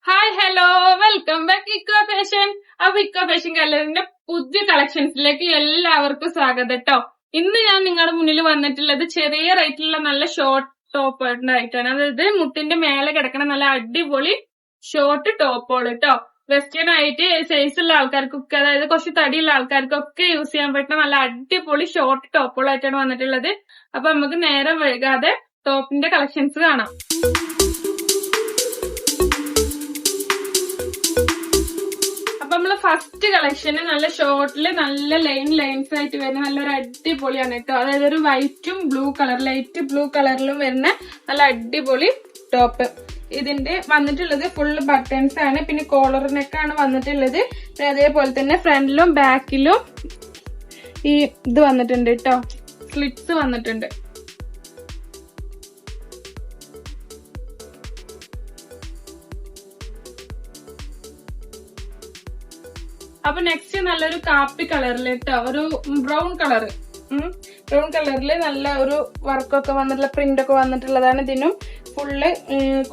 Hi hello welcome back eco fashion. അപ്പൊ eco fashion ഗാലറിന്റെ പുതിയ കളക്ഷൻസിലേക്ക് എല്ലാവർക്കും സ്വാഗതം കേട്ടോ. ഇന്ന് ഞാൻ നിങ്ങളുടെ മുന്നിൽ വന്നിട്ടുള്ളത് ചെറിയ റേറ്റിലുള്ള നല്ല ഷോർട്ട് ടോപ്പ് ആയിട്ടാണ്. അതായത് മുട്ടിന്റെ മേലെ കിടക്കണ നല്ല അടിപൊളി ഷോർട്ട് ടോപ്പുകൾ കേട്ടോ. വെസ്റ്റേൺ ആയിട്ട് സൈസ് ഉള്ള ആൾക്കാർക്കൊക്കെ, അതായത് കുറച്ച് തടിയുള്ള ആൾക്കാർക്കൊക്കെ യൂസ് ചെയ്യാൻ പറ്റുന്ന നല്ല അടിപൊളി ഷോർട്ട് ടോപ്പുകളായിട്ടാണ് വന്നിട്ടുള്ളത്. അപ്പൊ നമുക്ക് നേരം വൈകാതെ ടോപ്പിന്റെ കളക്ഷൻസ് കാണാം. നമ്മള് ഫസ്റ്റ് കളക്ഷന് നല്ല ഷോർട്ടില് നല്ല ലൈൻസ് ആയിട്ട് വരുന്ന നല്ലൊരു അടിപൊളിയാണ് കേട്ടോ. അതായത് ഒരു വൈറ്റും ബ്ലൂ കളർ, ലൈറ്റ് ബ്ലൂ കളറിലും വരുന്ന നല്ല അടിപൊളി ടോപ്പ്. ഇതിന്റെ വന്നിട്ടുള്ളത് ഫുള്ള് ബട്ടൺസ് ആണ്. പിന്നെ കോളർ നെക്കാണ് വന്നിട്ടുള്ളത്. അതേപോലെ തന്നെ ഫ്രണ്ടിലും ബാക്കിലും ഈ ഇത് വന്നിട്ടുണ്ട് കേട്ടോ, സ്ലിറ്റ്സ് വന്നിട്ടുണ്ട്. അപ്പൊ നെക്സ്റ്റ് നല്ലൊരു കാപ്പി കളറിൽ കേട്ടോ, ഒരു ബ്രൗൺ കളറിൽ നല്ല ഒരു വർക്കൊക്കെ വന്നിട്ടുള്ള പ്രിന്റ് ഒക്കെ വന്നിട്ടുള്ളതാണ്. ഇതിനും ഫുള്ള്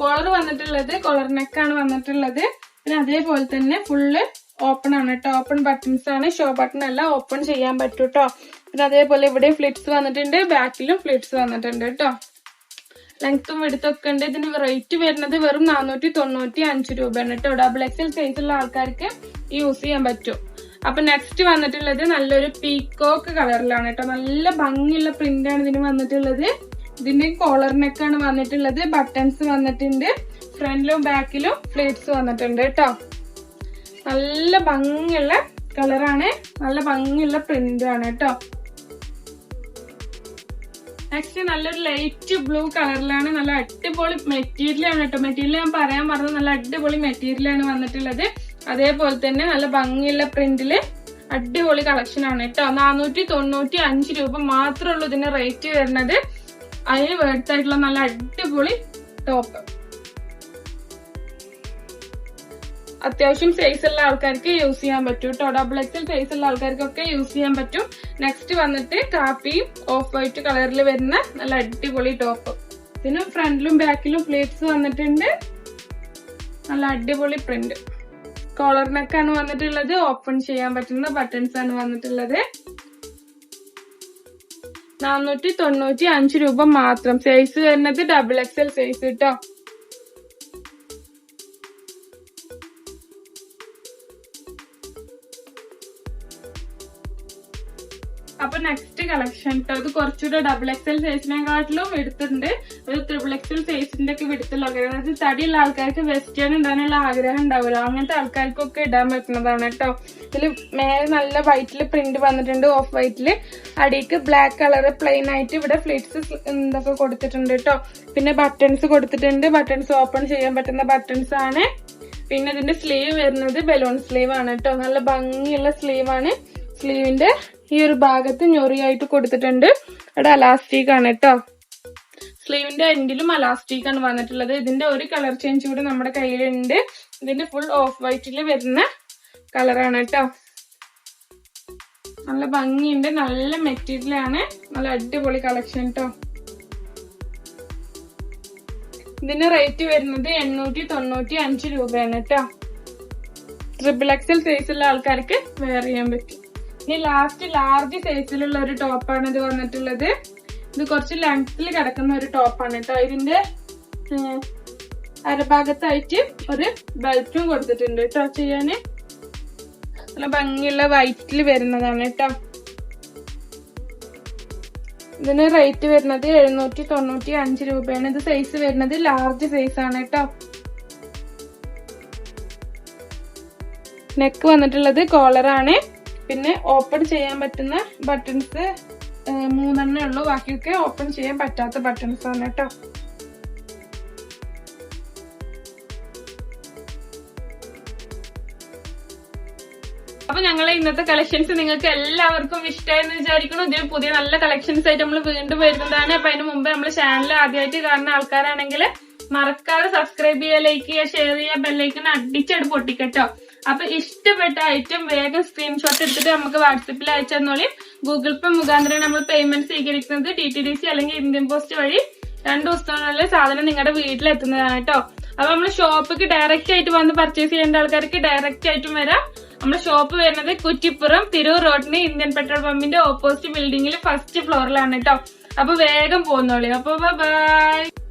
കോളർ വന്നിട്ടുള്ളത്, കോളർ നെക്കാണ് വന്നിട്ടുള്ളത്. പിന്നെ അതേപോലെ തന്നെ ഫുള്ള് ഓപ്പൺ ആണ് കേട്ടോ, ഓപ്പൺ ബട്ടൺസ് ആണ്, ഷോ ബട്ടൺ അല്ല, ഓപ്പൺ ചെയ്യാൻ പറ്റും കേട്ടോ. പിന്നെ അതേപോലെ ഇവിടെ ഫ്ലിറ്റ്സ് വന്നിട്ടുണ്ട്, ബാക്കിലും ഫ്ലിറ്റ്സ് വന്നിട്ടുണ്ട് കേട്ടോ. ലെങ്ത്തും എടുത്തൊക്കെ ഉണ്ട്. ഇതിന് റേറ്റ് വരുന്നത് വെറും 495 രൂപയാണ് കേട്ടോ. XXL സൈസ് ഉള്ള ആൾക്കാർക്ക് യൂസ് ചെയ്യാൻ പറ്റും. അപ്പൊ നെക്സ്റ്റ് വന്നിട്ടുള്ളത് നല്ലൊരു പീക്കോക്ക് കളറിലാണ് കേട്ടോ. നല്ല ഭംഗിയുള്ള പ്രിന്റ് ആണ് ഇതിന് വന്നിട്ടുള്ളത്. ഇതിന്റെ കോളർ നെക്കാണ് വന്നിട്ടുള്ളത്, ബട്ടൺസ് വന്നിട്ടുണ്ട്, ഫ്രണ്ടിലും ബാക്കിലും പ്ലേറ്റ്സ് വന്നിട്ടുണ്ട് കേട്ടോ. നല്ല ഭംഗിയുള്ള കളറാണ്, നല്ല ഭംഗിയുള്ള പ്രിന്റും ആണ് കേട്ടോ. നെക്സ്റ്റ് നല്ലൊരു ലൈറ്റ് ബ്ലൂ കളറിലാണ്, നല്ല അടിപൊളി മെറ്റീരിയൽ ആണ് കേട്ടോ. മെറ്റീരിയൽ ഞാൻ പറയാൻ പറഞ്ഞത് നല്ല അടിപൊളി മെറ്റീരിയൽ ആണ് വന്നിട്ടുള്ളത്. അതേപോലെ തന്നെ നല്ല ഭംഗിയുള്ള പ്രിന്റില് അടിപൊളി കളക്ഷൻ ആണ് കേട്ടോ. 495 രൂപ മാത്രമേ ഉള്ളൂ ഇതിന്റെ റേറ്റ് വരുന്നത്. അതിന് വേർത്തായിട്ടുള്ള നല്ല അടിപൊളി ടോപ്പ്. അത്യാവശ്യം സൈസ് ഉള്ള ആൾക്കാർക്ക് യൂസ് ചെയ്യാൻ പറ്റും കേട്ടോ. XXL സൈസ് ഉള്ള ആൾക്കാർക്കൊക്കെ യൂസ് ചെയ്യാൻ പറ്റും. നെക്സ്റ്റ് വന്നിട്ട് കാപ്പിയും ഓഫ് വൈറ്റ് കളറിൽ വരുന്ന നല്ല അടിപൊളി ടോപ്പ്. ഇതിന് ഫ്രണ്ടിലും ബാക്കിലും പ്ലേറ്റ്സ് വന്നിട്ടുണ്ട്, നല്ല അടിപൊളി പ്രിന്റ്. കോളർ നെക്കാണ് വന്നിട്ടുള്ളത്, ഓപ്പൺ ചെയ്യാൻ പറ്റുന്ന ബട്ടൺസ് ആണ് വന്നിട്ടുള്ളത്. 495 രൂപ മാത്രം. സൈസ് വരുന്നത് XXL സൈസ് കേട്ടോ. അപ്പൊ നെക്സ്റ്റ് കളക്ഷൻ കേട്ടോ, ഇത് കുറച്ചുകൂടെ XXL സൈസിനെക്കാട്ടിലും എടുത്തിട്ടുണ്ട്. ഒരു XXL സൈസിന്റെ ഒക്കെ എടുത്തുള്ള, അതായത് തടിയുള്ള ആൾക്കാർക്ക് വെസ്റ്റേൺ ഇടാനുള്ള ആഗ്രഹം ഉണ്ടാവുമല്ലോ, അങ്ങനത്തെ ആൾക്കാർക്കൊക്കെ ഇടാൻ പറ്റുന്നതാണ് കേട്ടോ. ഇതിൽ മേലെ നല്ല വൈറ്റില് പ്രിന്റ് വന്നിട്ടുണ്ട്, ഓഫ് വൈറ്റില്. അടിക്ക് ബ്ലാക്ക് കളർ പ്ലെയിൻ ആയിട്ട് ഇവിടെ ഫ്ലിറ്റ്സ് എന്തൊക്കെ കൊടുത്തിട്ടുണ്ട് കേട്ടോ. പിന്നെ ബട്ടൺസ് കൊടുത്തിട്ടുണ്ട്, ബട്ടൺസ് ഓപ്പൺ ചെയ്യാൻ പറ്റുന്ന ബട്ടൺസ് ആണ്. പിന്നെ ഇതിന്റെ സ്ലീവ് വരുന്നത് ബലൂൺ സ്ലീവ് ആണ് കേട്ടോ. നല്ല ഭംഗിയുള്ള സ്ലീവ് ആണ്. സ്ലീവിന്റെ ഈ ഒരു ഭാഗത്ത് ഞൊറിയായിട്ട് കൊടുത്തിട്ടുണ്ട്. ഇവിടെ അലാസ്റ്റിക് ആണ് കേട്ടോ. സ്ലീവിന്റെ എൻഡിലും അലാസ്റ്റിക് ആണ് വന്നിട്ടുള്ളത്. ഇതിന്റെ ഒരു കളർ ചേഞ്ച് കൂടെ നമ്മുടെ കയ്യിലുണ്ട്. ഇതിന്റെ ഫുൾ ഓഫ് വൈറ്റിൽ വരുന്ന കളറാണ് കേട്ടോ. നല്ല ഭംഗിയുണ്ട്, നല്ല മെറ്റീരിയൽ ആണ്, നല്ല അടിപൊളി കളക്ഷൻ കേട്ടോ. ഇതിന്റെ റേറ്റ് വരുന്നത് 895 രൂപയാണ് കേട്ടോ. XXL സൈസുള്ള ആൾക്കാർക്ക് വെയർ ചെയ്യാൻ പറ്റും. ഇനി ലാസ്റ്റ് ലാർജ് സൈസിലുള്ള ഒരു ടോപ്പാണ് ഇത് വന്നിട്ടുള്ളത്. ഇത് കുറച്ച് ലെങ്ത്തിൽ കിടക്കുന്ന ഒരു ടോപ്പാണ് കേട്ടോ. ഇതിന്റെ അരഭാഗത്തായിട്ട് ഒരു ബെൽറ്റും കൊടുത്തിട്ടുണ്ട് കേട്ടോ ചെയ്യാന്. നല്ല ഭംഗിയുള്ള വൈറ്റിൽ വരുന്നതാണ് കേട്ടോ. ഇതിന് റേറ്റ് വരുന്നത് 795 രൂപയാണ്. ഇത് സൈസ് വരുന്നത് ലാർജ് സൈസ് ആണ് കേട്ടോ. നെക്ക് വന്നിട്ടുള്ളത് കോളറാണ്. പിന്നെ ഓപ്പൺ ചെയ്യാൻ പറ്റുന്ന ബട്ടൺസ് 3 ഉള്ളൂ, ബാക്കിയൊക്കെ ഓപ്പൺ ചെയ്യാൻ പറ്റാത്ത ബട്ടൺസ് ആണ് കേട്ടോ. അപ്പൊ ഞങ്ങളെ ഇന്നത്തെ കളക്ഷൻസ് നിങ്ങൾക്ക് എല്ലാവർക്കും ഇഷ്ടമായെന്ന് വിചാരിക്കുന്നു. ഇതിൽ പുതിയ നല്ല കളക്ഷൻസ് ആയിട്ട് നമ്മൾ വീണ്ടും വരുന്നതാണ്. അപ്പൊ അതിന് മുമ്പ് നമ്മുടെ ചാനൽ ആദ്യമായിട്ട് കാണുന്ന ആൾക്കാരാണെങ്കിൽ മറക്കാതെ സബ്സ്ക്രൈബ് ചെയ്യുക, ലൈക്ക് ചെയ്യുക, ഷെയർ ചെയ്യുക, ബെല്ലൈക്കൺ അടിച്ചെടുത്ത് പൊട്ടിക്കട്ടോ. അപ്പൊ ഇഷ്ടപ്പെട്ട ഐറ്റം വേഗം സ്ക്രീൻഷോട്ട് എടുത്തിട്ട് നമുക്ക് വാട്സപ്പിൽ അയച്ചു തന്നോളി. ഗൂഗിൾ പേ മുഖാന്തരം നമ്മൾ പേയ്മെന്റ് സ്വീകരിക്കുന്നത് DTDC അല്ലെങ്കിൽ ഇന്ത്യൻ പോസ്റ്റ് വഴി 2 ദിവസത്തിനുള്ളിൽ സാധനം നിങ്ങളുടെ വീട്ടിലെത്തുന്നതാണ് കേട്ടോ. അപ്പൊ നമ്മള് ഷോപ്പിക്ക് ഡയറക്റ്റ് ആയിട്ട് വന്ന് പർച്ചേസ് ചെയ്യേണ്ട ആൾക്കാർക്ക് ഡയറക്റ്റ് ആയിട്ടും വരാം. നമ്മുടെ ഷോപ്പ് വരുന്നത് കുറ്റിപ്പുറം തിരൂർ റോഡിന് ഇന്ത്യൻ പെട്രോൾ പമ്പിന്റെ ഓപ്പോസിറ്റ് ബിൽഡിംഗിൽ ഫസ്റ്റ് ഫ്ലോറിലാണ് കേട്ടോ. അപ്പൊ വേഗം പോന്നോളി. അപ്പൊ ബൈ.